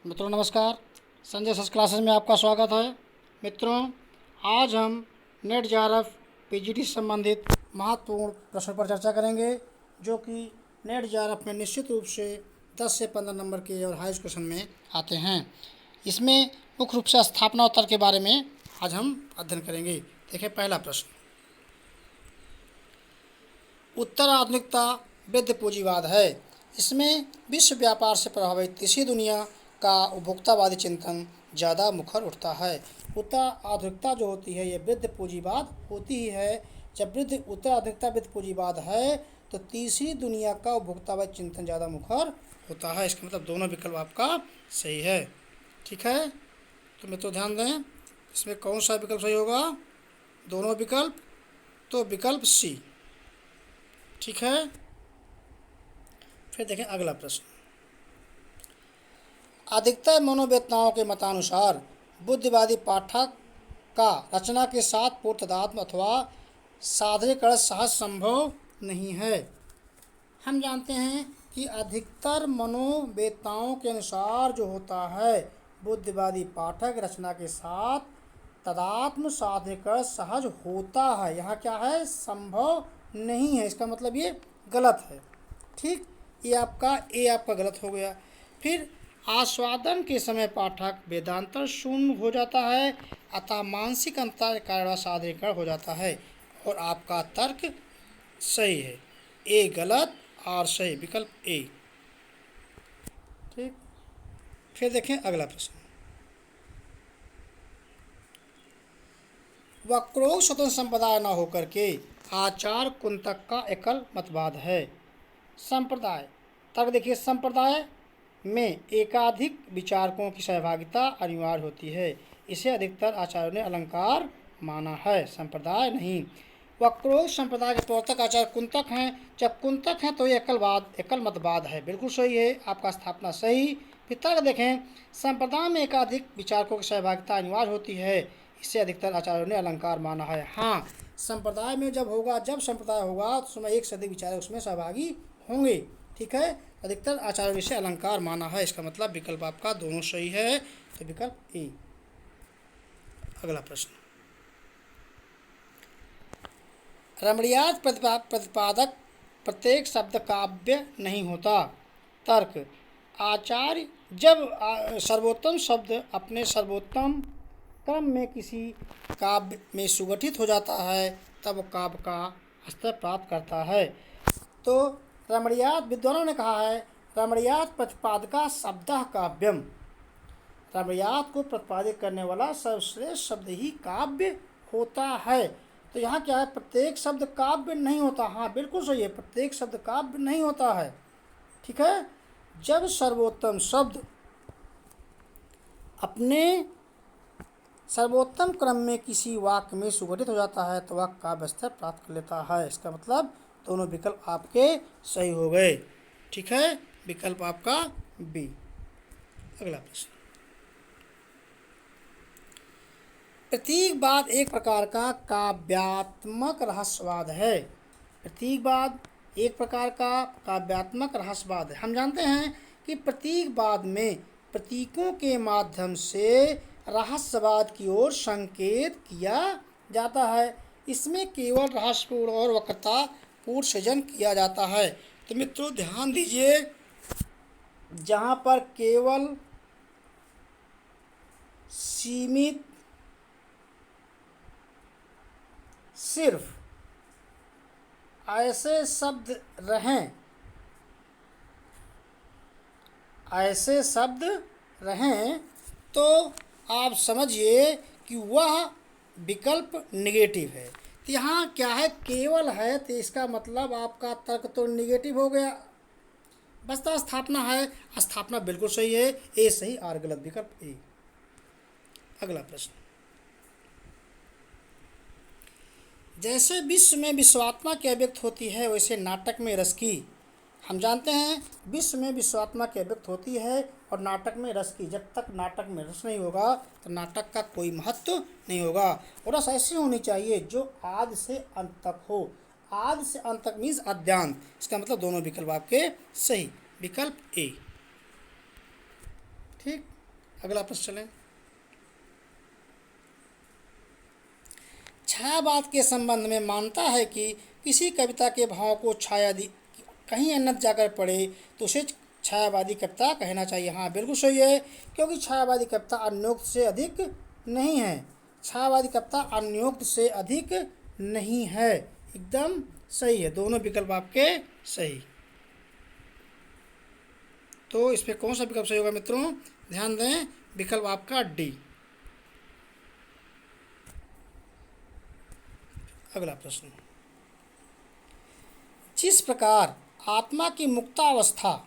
मित्रों नमस्कार। संजय सस क्लासेस में आपका स्वागत है। मित्रों, आज हम नेट जेआरएफ पीजीटी से संबंधित महत्वपूर्ण प्रश्नों पर चर्चा करेंगे, जो कि नेट जेआरएफ में निश्चित रूप से 10 से 15 नंबर के और हाईएस्ट क्वेश्चन में आते हैं। इसमें मुख्य रूप से स्थापना उत्तर के बारे में आज हम अध्ययन करेंगे। देखिए, पहला प्रश्न, उत्तर आधुनिकता वृद्ध पूंजीवाद है। इसमें विश्व व्यापार से प्रभावित तीसरी दुनिया का उपभोक्तावादी चिंतन ज़्यादा मुखर उठता है। उत्तर आधुनिकता जो होती है ये वृद्ध पूंजीवाद होती ही है। जब उत्तर आधुनिकता वृद्ध पूंजीवाद है तो तीसरी दुनिया का उपभोक्तावादी चिंतन ज़्यादा मुखर होता है। इसका मतलब दोनों विकल्प आपका सही है। ठीक है, तो मित्रों ध्यान दें, इसमें कौन सा विकल्प सही होगा? दोनों विकल्प, तो विकल्प सी। ठीक है, फिर देखें अगला प्रश्न। अधिकतर मनोवेत्ताओं के मतानुसार बुद्धिवादी पाठक का रचना के साथ पूर्ण तादात्म्य अथवा सादरीकरण सहज संभव नहीं है। हम जानते हैं कि अधिकतर मनोवेत्ताओं के अनुसार जो होता है, बुद्धिवादी पाठक रचना के साथ तादात्म्य सादरीकरण सहज होता है। यहाँ क्या है? संभव नहीं है। इसका मतलब ये गलत है। ठीक, ये आपका गलत हो गया। फिर आस्वादन के समय पाठक वेदांतर शून्य हो जाता है, अतः मानसिक अंतर कारण सादरीकरण हो जाता है, और आपका तर्क सही है। ए गलत और सही, विकल्प ए। ठीक, फिर देखें अगला प्रश्न। वक्रोक्त स्वतंत्र संप्रदाय न होकर के आचार्य कुंतक का एकल मतवाद है। संप्रदाय तर्क देखिए, संप्रदाय में एकाधिक विचारकों की सहभागिता अनिवार्य होती है। इसे अधिकतर आचार्यों ने अलंकार माना है, संप्रदाय नहीं। वक्रोक्त संप्रदाय के प्रवर्तक आचार्य कुंतक हैं। जब कुंतक हैं तो ये एकल मतवाद है, बिल्कुल सही है, आपका स्थापना सही। फिर तर्क देखें, संप्रदाय में एकाधिक विचारकों की सहभागिता अनिवार्य होती है, इसे अधिकतर आचार्यों ने अलंकार माना है। हाँ, संप्रदाय में जब संप्रदाय होगा तो उसमें एक से अधिक विचारक उसमें सहभागी होंगे। ठीक है, अधिकतर आचार्यों ने इसे अलंकार माना है। इसका मतलब विकल्प आपका दोनों सही है, तो विकल्प ए। अगला प्रश्न, रमणीयात प्रतिपादक प्रत्येक शब्द काव्य नहीं होता। तर्क, आचार्य जब सर्वोत्तम शब्द अपने सर्वोत्तम क्रम में किसी काव्य में सुगठित हो जाता है तब काव्य का स्तर प्राप्त करता है। तो रमणीयात विद्वानों ने कहा है, रमणीयात प्रतिपादका शब्दः काव्यम। रमणीयात को प्रतिपादित करने वाला सर्वश्रेष्ठ शब्द ही काव्य होता है। तो यहाँ क्या है? प्रत्येक शब्द काव्य नहीं होता। हाँ, बिल्कुल सही है, प्रत्येक शब्द काव्य नहीं होता है। ठीक है, जब सर्वोत्तम शब्द अपने सर्वोत्तम क्रम में किसी वाक्य में सुगठित हो जाता है तो वह काव्य स्तर प्राप्त कर लेता है। इसका मतलब दोनों विकल्प आपके सही हो गए। ठीक है, विकल्प आपका बी। अगला प्रश्न, प्रतीकवाद एक प्रकार का काव्यात्मक रहस्यवाद है। प्रतीकवाद एक प्रकार का काव्यात्मक रहस्यवाद है। हम जानते हैं कि प्रतीकवाद में प्रतीकों के माध्यम से रहस्यवाद की ओर संकेत किया जाता है। इसमें केवल रहस्यपूर्ण और वक्रतापूर्ण सृजन किया जाता है। तो मित्रों ध्यान दीजिए, जहाँ पर केवल सीमित सिर्फ ऐसे शब्द रहें तो आप समझिए कि वह विकल्प नेगेटिव है। तो यहाँ क्या है? केवल है, तो इसका मतलब आपका तर्क तो नेगेटिव हो गया। बसता स्थापना है, स्थापना बिल्कुल सही है, ए सही और गलत, विकल्प ए। अगला प्रश्न, जैसे विश्व में विश्वात्मा की अभिव्यक्त होती है वैसे नाटक में रस की। हम जानते हैं विश्व में विश्वात्मा की अभिव्यक्त होती है और नाटक में रस की। जब तक नाटक में रस नहीं होगा तो नाटक का कोई महत्व नहीं होगा। और रस ऐसी होनी चाहिए जो आदि से अंत तक हो। आदि से अंत तक मीन्स अद्यांत। इसका मतलब दोनों विकल्प आपके सही, विकल्प ए। ठीक, अगला प्रश्न चलें। छायावाद के संबंध में मानता है कि किसी कविता के भाव को छाया दी कहीं अन्यत्र जाकर पढ़े तो उसे छायावादी कविता कहना चाहिए। हाँ, बिल्कुल सही है, क्योंकि छायावादी कविता अन्योक्त से अधिक नहीं है। छायावादी कविता अन्योक्त से अधिक नहीं है, एकदम सही है, दोनों विकल्प आपके सही। तो इस पर कौन सा विकल्प सही होगा मित्रों? ध्यान दें, विकल्प आपका डी। अगला प्रश्न, जिस प्रकार आत्मा की मुक्तावस्था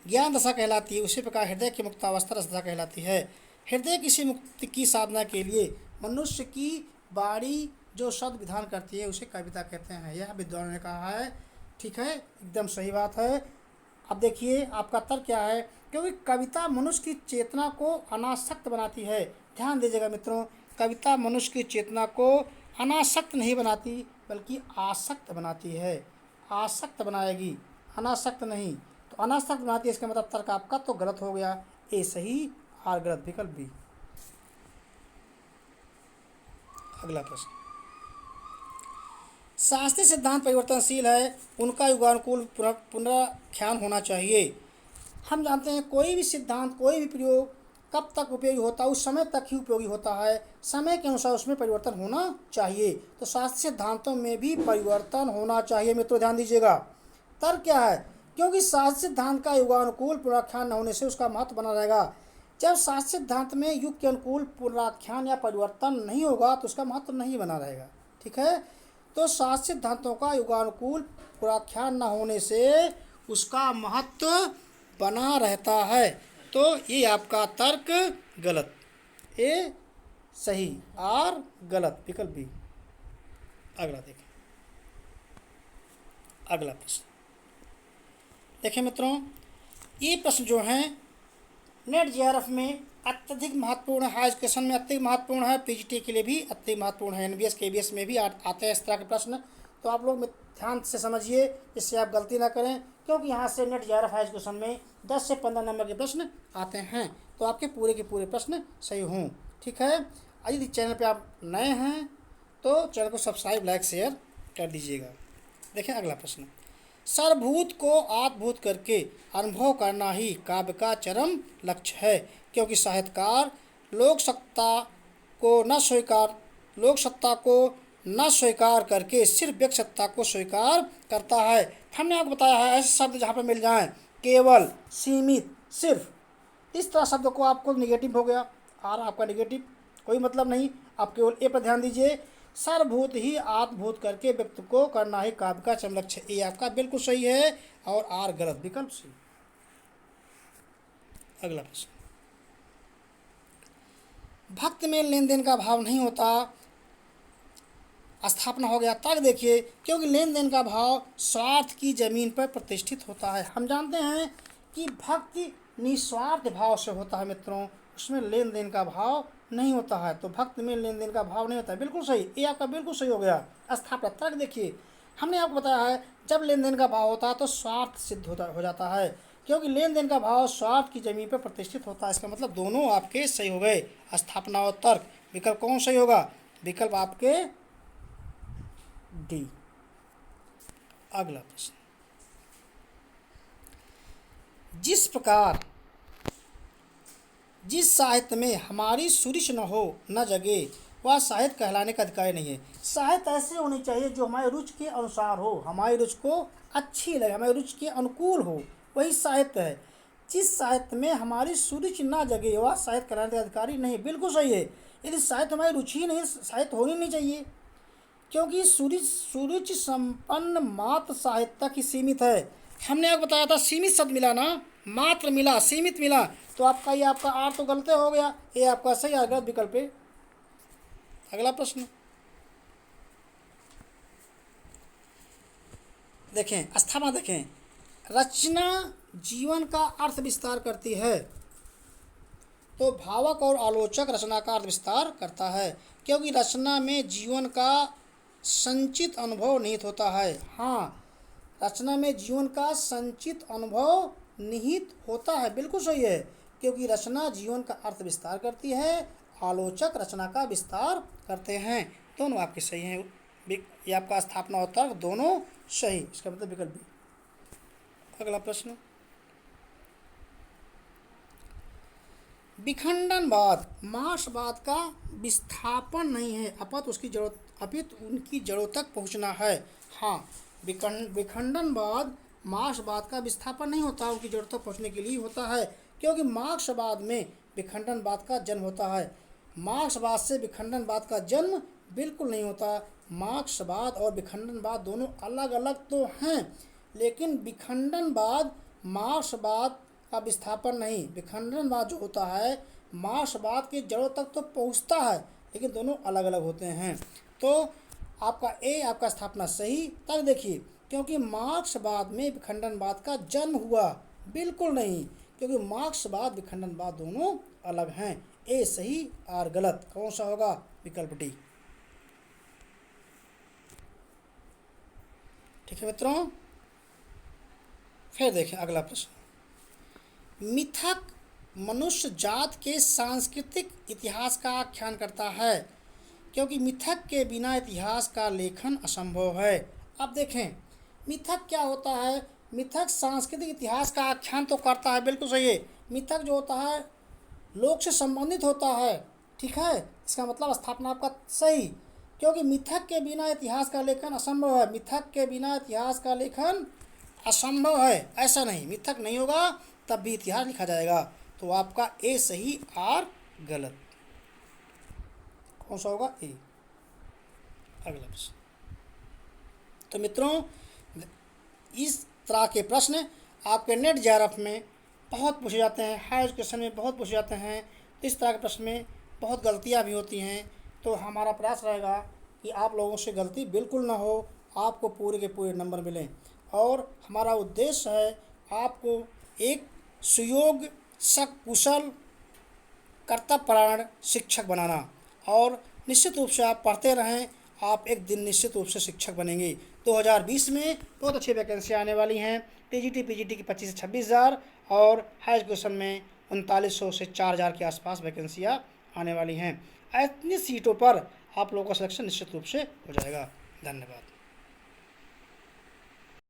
ज्ञान दशा कहलाती है उसी प्रकार हृदय की मुक्तावस्था रसदशा कहलाती है। हृदय किसी मुक्ति की साधना के लिए मनुष्य की वाणी जो शब्द विधान करती है उसे कविता कहते हैं, यह विद्वानों ने कहा है। ठीक है, एकदम सही बात है। अब देखिए आपका तर्क क्या है, क्योंकि कविता मनुष्य की चेतना को अनासक्त बनाती है। ध्यान दीजिएगा मित्रों, कविता मनुष्य की चेतना को अनासक्त नहीं बनाती बल्कि आसक्त बनाती है। आसक्त बनाएगी, अनासक्त नहीं। तो अनासक्त बनाती है, इसका मतलब तर्क आपका तो गलत हो गया, ए सही आर गलत, विकल्प बी। अगला प्रश्न, शास्त्रीय सिद्धांत परिवर्तनशील है, उनका युगानुकूल पुनराख्यान होना चाहिए। हम जानते हैं कोई भी सिद्धांत, कोई भी प्रयोग कब तक उपयोगी होता है, उस समय तक ही उपयोगी होता है, समय के अनुसार उसमें परिवर्तन होना चाहिए। तो शास्त्रीय सिद्धांतों में भी परिवर्तन होना चाहिए मित्रों, ध्यान दीजिएगा। तर्क क्या है, क्योंकि शास्त्रीय सिद्धांत का युगानुकूल पुनराख्यान न होने से उसका महत्व बना रहेगा। जब शास्त्रीय सिद्धांत में युग के अनुकूल पुनराख्यान या परिवर्तन नहीं होगा तो उसका महत्व नहीं बना रहेगा। ठीक है, तो शास्त्रीय सिद्धांतों का युगानुकूल पुनराख्यान न होने से उसका महत्व बना रहता है। तो ये आपका तर्क गलत, ए सही और गलत, विकल्प बी। अगला देखें, अगला प्रश्न देखिए मित्रों, ये प्रश्न जो हैं नेट जेआरएफ में अत्यधिक महत्वपूर्ण है, हायर एजुकेशन में अत्यधिक महत्वपूर्ण है, पीजीटी के लिए भी अत्यधिक महत्वपूर्ण है, एनबीएस केबीएस में भी आते हैं इस तरह के प्रश्न। तो आप लोग ध्यान से समझिए, इससे आप गलती ना करें, क्योंकि यहाँ से नेट जेआरएफ हायर एजुकेशन में 10 से 15 नंबर के प्रश्न आते हैं, तो आपके पूरे के पूरे प्रश्न सही हों। ठीक है, यदि चैनल पे आप नए हैं तो चैनल को सब्सक्राइब, लाइक, शेयर कर दीजिएगा। देखें अगला प्रश्न, सर्वभूत को आत्मभूत करके अनुभव करना ही काव्य का चरम लक्ष्य है, क्योंकि साहित्यकार लोक सत्ता को न स्वीकार करके सिर्फ व्यक्ति सत्ता को स्वीकार करता है। हमने आपको बताया है ऐसे शब्द जहाँ पर मिल जाएं, केवल, सीमित, सिर्फ, इस तरह शब्द को आपको निगेटिव हो गया, और आपका निगेटिव कोई मतलब नहीं, आप केवल ए पर ध्यान दीजिए। सर्वभूत ही आत्मभूत करके व्यक्ति को करना ही काव्य का चरम लक्ष्य, ये आपका बिल्कुल सही है और आर गलत, विकल्प सी। अगला प्रश्न, भक्त में लेन देन का भाव नहीं होता, स्थापना हो गया। तर्क देखिए, क्योंकि लेन देन का भाव स्वार्थ की जमीन पर प्रतिष्ठित होता है। हम जानते हैं कि भक्ति निस्वार्थ भाव से होता है मित्रों, उसमें लेन देन का भाव नहीं होता है, तो भक्त में लेन देन का भाव नहीं होता है, बिल्कुल सही, ये आपका बिल्कुल सही हो गया। स्थापना, तर्क देखिए, हमने आपको बताया है जब लेन देन का भाव होता है तो स्वार्थ सिद्ध हो जाता है, क्योंकि लेन देन का भाव स्वार्थ की जमीन पर प्रतिष्ठित होता है। इसका मतलब दोनों आपके सही हो गए, स्थापना और तर्क। विकल्प कौन सही होगा? विकल्प आपके डी। अगला प्रश्न, जिस प्रकार जिस साहित्य में हमारी सुरिश न हो न जगे वह साहित्य कहलाने का अधिकारी नहीं है। साहित्य ऐसे होनी चाहिए जो हमारे रुचि के अनुसार हो, हमारी रुचि को अच्छी लगे, हमारी रुचि के अनुकूल हो, वही साहित्य है। जिस साहित्य में हमारी सुरुचि न जगे वह साहित्य कहलाने का अधिकारी नहीं, बिल्कुल सही है। यदि साहित्य हमारी रुचि ही नहीं, साहित्य होनी नहीं चाहिए, क्योंकि सुरुचि संपन्न मात्र साहित्य तक ही सीमित है। हमने आपको बताया था सीमित शब्द मिला ना, मात्र मिला, सीमित मिला, तो आपका ये आपका आर तो गलत हो गया, ये आपका सही आ गया, विकल्प पे। अगला प्रश्न देखें, स्थापना देखें, रचना जीवन का अर्थ विस्तार करती है, तो भावक और आलोचक रचना का अर्थ विस्तार करता है, क्योंकि रचना में जीवन का संचित अनुभव निहित होता है। हाँ, रचना में जीवन का संचित अनुभव निहित होता है, बिल्कुल सही है, क्योंकि रचना जीवन का अर्थ विस्तार करती है, आलोचक रचना का विस्तार करते हैं। दोनों आपके सही हैं। ये आपका स्थापना और तर्क दोनों सही, इसका मतलब विकल्प बी। अगला प्रश्न, विखंडनवाद मार्क्सवाद का विस्थापन नहीं है, अपितु उनकी जड़ों तक पहुंचना है। हाँ, विखंडनवाद मार्क्सवाद का विस्थापन नहीं होता, उनकी जड़ों तक पहुंचने के लिए होता है, क्योंकि मार्क्सवाद में विखंडनवाद का जन्म होता है। मार्क्सवाद से विखंडनवाद का जन्म बिल्कुल नहीं होता। मार्क्सवाद और विखंडनवाद दोनों अलग अलग तो हैं, लेकिन विखंडनवाद मार्क्सवाद का विस्थापन नहीं। विखंडनवाद जो होता है मार्क्सवाद की जड़ों तक तो पहुंचता है, लेकिन दोनों अलग अलग होते हैं। तो आपका ए, आपका स्थापना सही। तब देखिए, क्योंकि मार्क्सवाद में विखंडनवाद का जन्म हुआ, बिल्कुल नहीं, क्योंकि मार्क्सवाद विखंडनवाद दोनों अलग हैं। ए सही, आर गलत। कौन सा होगा? विकल्प डी। ठीक है मित्रों, फिर देखें अगला प्रश्न। मिथक मनुष्य जात के सांस्कृतिक इतिहास का आख्यान करता है, क्योंकि मिथक के बिना इतिहास का लेखन असंभव है। अब देखें मिथक क्या होता है। मिथक सांस्कृतिक इतिहास का आख्यान तो करता है, बिल्कुल सही है। मिथक जो होता है लोक से संबंधित होता है, ठीक है, इसका मतलब स्थापना आपका सही, क्योंकि मिथक के बिना इतिहास का लेखन असंभव है। मिथक के बिना इतिहास का लेखन असंभव है, ऐसा नहीं, मिथक नहीं होगा तब भी इतिहास लिखा जाएगा। तो आपका ए सही, आर गलत। कौन सा होगा? ए। अगला प्रश्न। तो मित्रों, इस तरह के प्रश्न आपके नेट जेआरएफ में बहुत पूछे जाते हैं, हायर एजुकेशन में बहुत पूछे जाते हैं। तो इस तरह के प्रश्न में बहुत गलतियां भी होती हैं। तो हमारा प्रयास रहेगा कि आप लोगों से गलती बिल्कुल ना हो, आपको पूरे के पूरे नंबर मिलें। और हमारा उद्देश्य है आपको एक सुयोग्य, सकुशल, कर्तव्यपरायण शिक्षक बनाना। और निश्चित रूप से आप पढ़ते रहें, आप एक दिन निश्चित रूप से शिक्षक बनेंगे। 2020 में बहुत अच्छी वैकेंसी आने वाली हैं। टीजीटी पीजीटी की 25 से 26,000 और हाई एजुकेशन में 3900 से 4000 के आसपास वैकेंसियाँ आने वाली हैं। इतनी सीटों पर आप लोगों का सिलेक्शन निश्चित रूप से हो जाएगा। धन्यवाद।